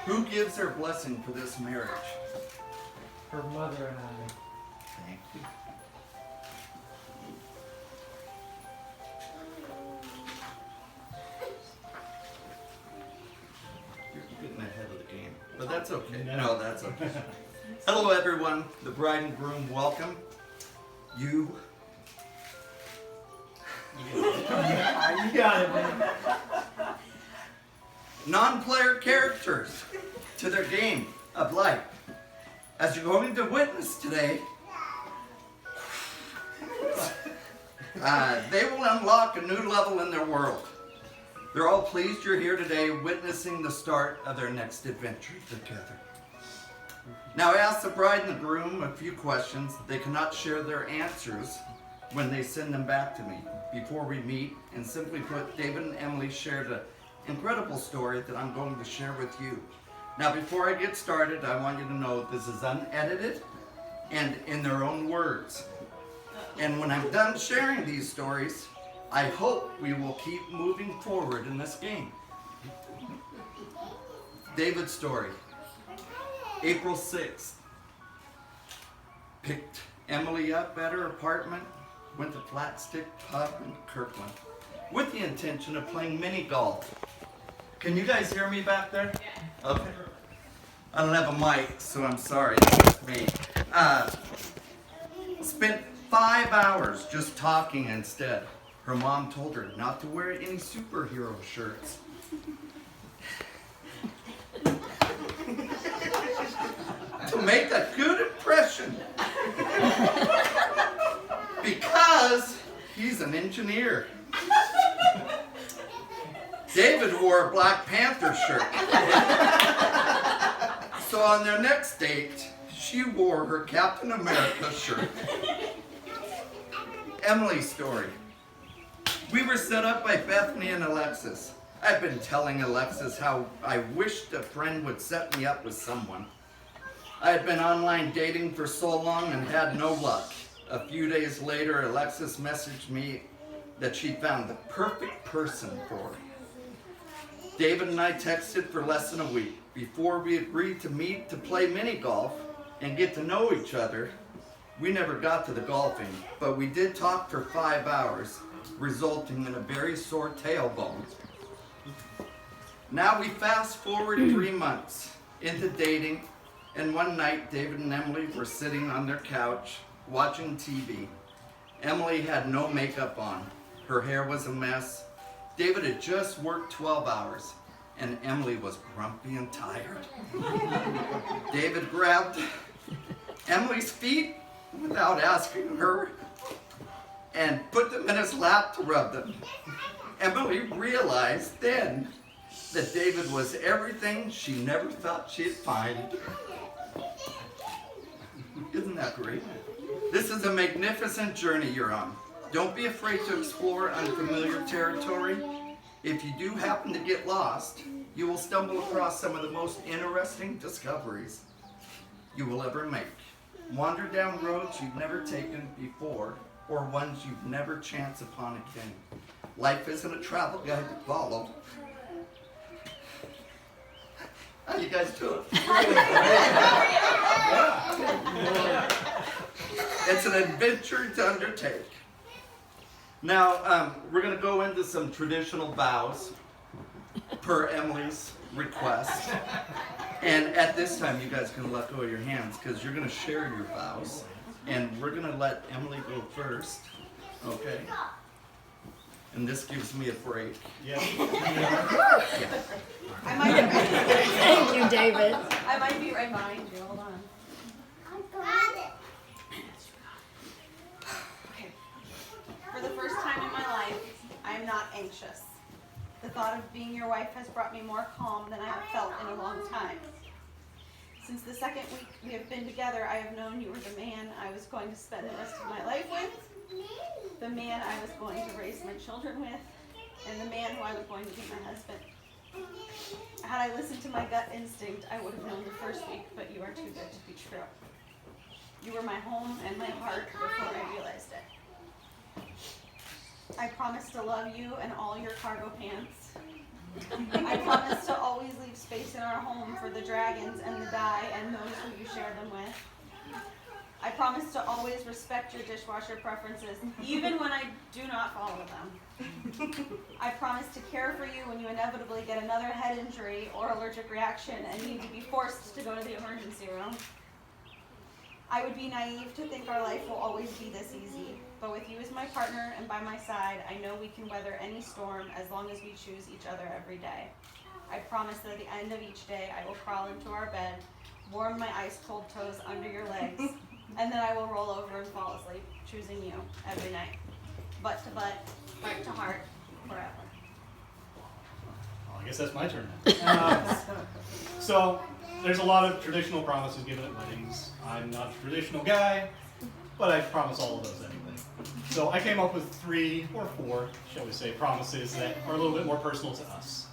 Who gives their blessing for this marriage? Her mother and I. Thank you. You're getting ahead of the game, but that's okay. No, that's okay. Hello, everyone. The bride and groom, welcome. You got it, man. non-player characters to their game of life. As you're going to witness today, they will unlock a new level in their world. They're all pleased you're here today witnessing the start of their next adventure together. Now I asked the bride and the groom a few questions. They cannot share their answers when they send them back to me before we meet, and simply put, David and Emily shared an incredible story that I'm going to share with you. Now before I get started, I want you to know this is unedited and in their own words. And when I'm done sharing these stories, I hope we will keep moving forward in this game. David's story. April 6th. Picked Emily up at her apartment, went to Flat Stick Pub in Kirkland with the intention of playing mini golf. Can you guys hear me back there? Yeah. Okay. I don't have a mic, so I'm sorry. That's me. Spent 5 hours just talking instead. Her mom told her not to wear any superhero shirts. To make a good impression. Because he's an engineer. David wore a Black Panther shirt. So on their next date, she wore her Captain America shirt. Emily's story. We were set up by Bethany and Alexis. I've been telling Alexis how I wished a friend would set me up with someone. I had been online dating for so long and had no luck. A few days later, Alexis messaged me that she found the perfect person for her. David and I texted for less than a week before we agreed to meet to play mini golf and get to know each other. We never got to the golfing, but we did talk for 5 hours, resulting in a very sore tailbone. Now we fast forward 3 months into dating, and one night David and Emily were sitting on their couch watching TV. Emily had no makeup on. Her hair was a mess. David had just worked 12 hours, and Emily was grumpy and tired. David grabbed Emily's feet without asking her and put them in his lap to rub them. Emily realized then that David was everything she never thought she'd find. Isn't that great? This is a magnificent journey you're on. Don't be afraid to explore unfamiliar territory. If you do happen to get lost, you will stumble across some of the most interesting discoveries you will ever make. Wander down roads you've never taken before, or ones you've never chanced upon again. Life isn't a travel guide to follow. How you guys doing? It's an adventure to undertake. Now, we're going to go into some traditional vows per Emily's request. And at this time, you guys can let go of your hands because you're going to share your vows. And we're going to let Emily go first. Okay? And this gives me a break. Yeah. Yeah. Thank you, David. I might be right behind you. Hold on. Okay. For the first time in my life, I am not anxious. The thought of being your wife has brought me more calm than I have felt in a long time. Since the second week we have been together, I have known you were the man I was going to spend the rest of my life with. the man I was going to raise my children with, and the man who I was going to be my husband. Had I listened to my gut instinct, I would have known the first week, but you are too good to be true. You were my home and my heart before I realized it. I promise to love you and all your cargo pants. I promise to always leave space in our home for the dragons and the dye and those who you share them with. I promise to always respect your dishwasher preferences, even when I do not follow them. I promise to care for you when you inevitably get another head injury or allergic reaction and need to be forced to go to the emergency room. I would be naive to think our life will always be this easy, but with you as my partner and by my side, I know we can weather any storm as long as we choose each other every day. I promise that at the end of each day, I will crawl into our bed, warm my ice-cold toes under your legs, and then I will roll over and fall asleep, choosing you every night. Butt to butt, heart to heart, forever. Well, I guess that's my turn now. So, there's a lot of traditional promises given at weddings. I'm not a traditional guy, but I promise all of those anyway. So I came up with 3 or 4, shall we say, promises that are a little bit more personal to us.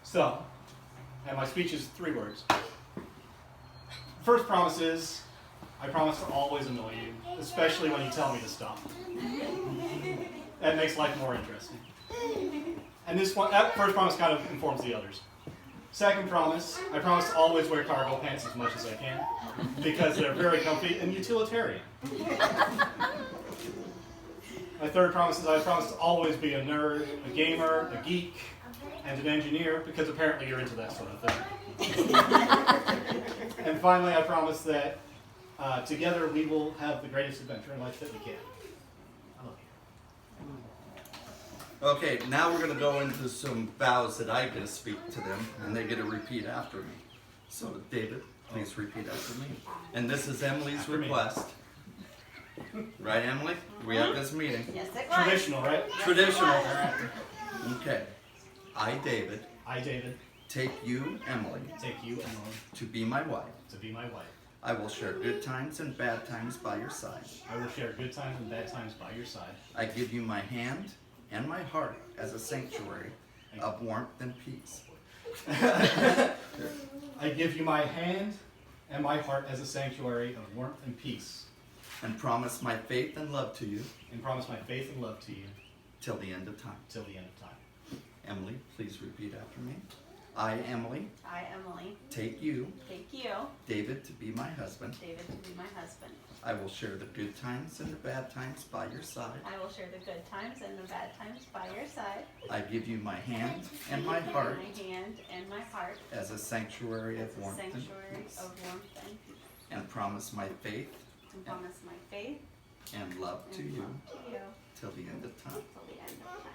So, and my speech is 3 words. First promise is, I promise to always annoy you, especially when you tell me to stop. That makes life more interesting. And that first promise kind of informs the others. Second promise, I promise to always wear cargo pants as much as I can, because they're very comfy and utilitarian. My third promise is I promise to always be a nerd, a gamer, a geek, and an engineer, because apparently you're into that sort of thing. And finally, I promise that together we will have the greatest adventure in life that we can. I love you. Okay, now we're going to go into some vows that I get to speak to them, and they get to repeat after me. So, David, please repeat after me. And this is Emily's After me. request. Right, Emily? We have this meeting. Yes, it was. Traditional, right? Traditional. Okay. I, David, take you, Emily, Take you, Emily, to be my wife. to be my wife. I will share good times and bad times by your side. I will share good times and bad times by your side. I give you my hand and my heart as a sanctuary of warmth and peace. I give you my hand and my heart as a sanctuary of warmth and peace, And promise my faith and love to you and promise my faith and love to you till the end of time. till the end of time. Emily, please repeat after me. I, Emily, I, Emily, take you, take you, David, to be my husband. David, to be my husband. I will share the good times and the bad times by your side. I will share the good times and the bad times by your side. I give you my hand and my heart My hand and my heart as a sanctuary of as a warmth and sanctuary peace. of warmth and peace. And promise my faith And promise my faith and love to and you love to you till the end of time. till the end of time.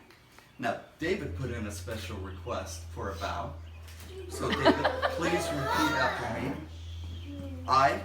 Now, David put in a special request for a vow. So, David, please repeat after me. I,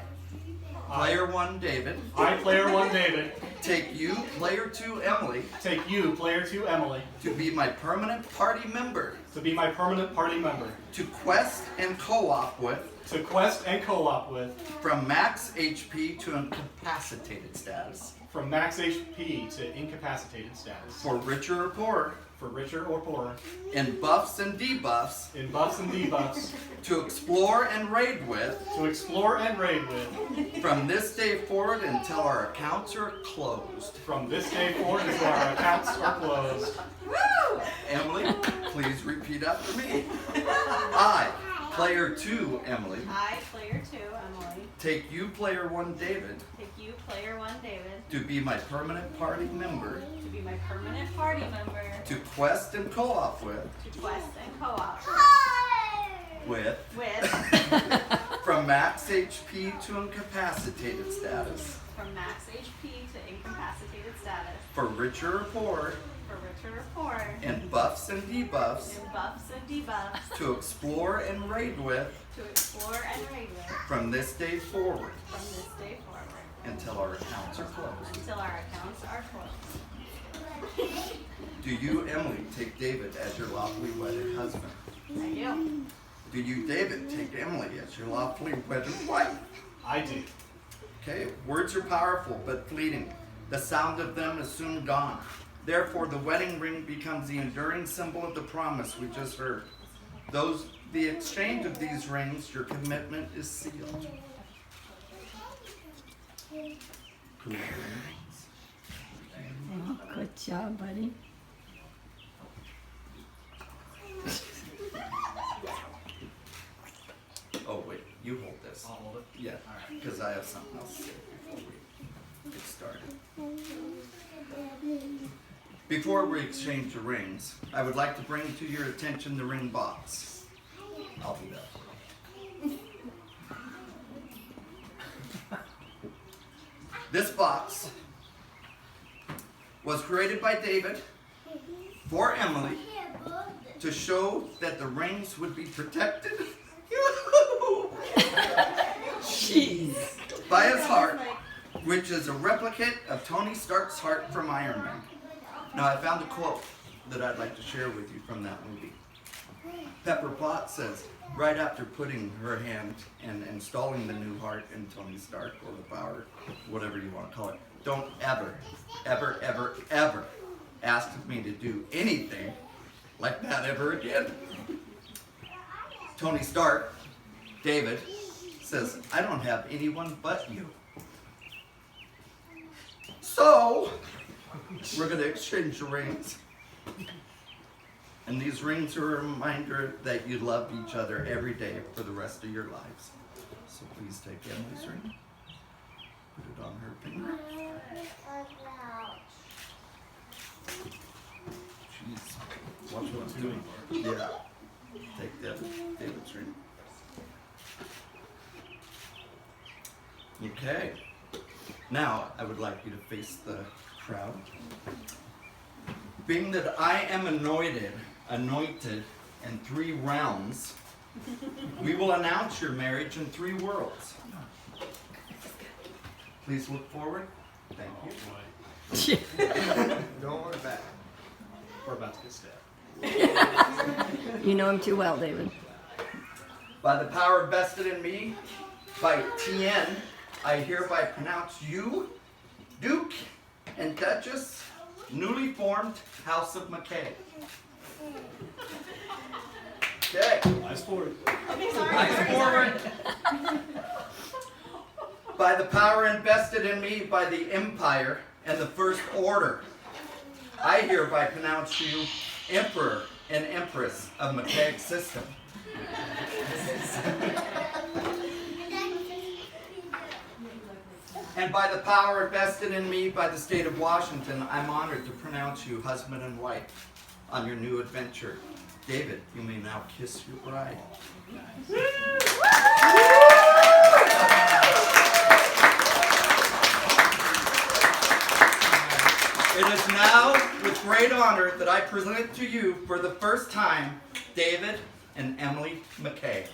player 1 David, I, player 1 David, take you, player 2 Emily, take you, player 2 Emily, to be my permanent party member, to be my permanent party member, to quest and co-op with, to quest and co-op with, from max HP to incapacitated status, from max HP to incapacitated status, for richer or poorer, for richer or poorer, in buffs and debuffs, in buffs and debuffs, to explore and raid with, to explore and raid with, from this day forward until our accounts are closed. from this day forward until our accounts are closed. Emily, please repeat after me. I, player 2 Emily, I, player 2 Emily, take you, player 1 David, take you, player 1 David, to be my permanent party member, to be my permanent party member, to quest and co-op with, to quest and co-op with, with, from max HP to incapacitated status, from max HP to incapacitated status, for richer or poorer, for richer or poorer, in buffs and debuffs, in buffs and debuffs, to explore and raid with, to explore and raid with, from this day forward from this day forward, until our accounts are closed. until our accounts are closed. Do you, Emily, take David as your lawfully wedded husband? I do. Do you, David, take Emily as your lawfully wedded wife? I do. Okay, words are powerful but fleeting. The sound of them is soon gone. Therefore, the wedding ring becomes the enduring symbol of the promise we just heard. The exchange of these rings, your commitment is sealed. Oh, good job, buddy. Oh, wait, you hold this. I'll hold it. Yeah, All right. because I have something else to say before we get started. Before we exchange the rings, I would like to bring to your attention the ring box. I'll do that. This box was created by David for Emily to show that the rings would be protected Jeez. by his heart, which is a replicate of Tony Stark's heart from Iron Man. Now, I found a quote that I'd like to share with you from that movie. Pepper Potts says, right after putting her hand and installing the new heart in Tony Stark, or the power, whatever you want to call it, don't ever, ever, ever, ever ask me to do anything like that ever again. Tony Stark, David, says, I don't have anyone but you. So, we're going to exchange the rings. And these rings are a reminder that you love each other every day for the rest of your lives. So please take Emily's ring, put it on her finger. Jeez, watch what I'm doing. Yeah, take David's ring. Okay, now I would like you to face the crowd. Being that I am anointed in 3 realms, we will announce your marriage in 3 worlds. Please look forward. Thank you. Don't look back. We're about to get stabbed. You know him too well, David. By the power vested in me by Tien, I hereby pronounce you, Duke and Duchess, newly formed House of McKay. Okay. Eyes forward. Okay, sorry. Eyes forward. By the power invested in me by the Empire and the First Order, I hereby pronounce you Emperor and Empress of McKay System. And by the power vested in me by the state of Washington, I'm honored to pronounce you husband and wife on your new adventure. David, you may now kiss your bride. It is now with great honor that I present to you for the first time, David and Emily McKay.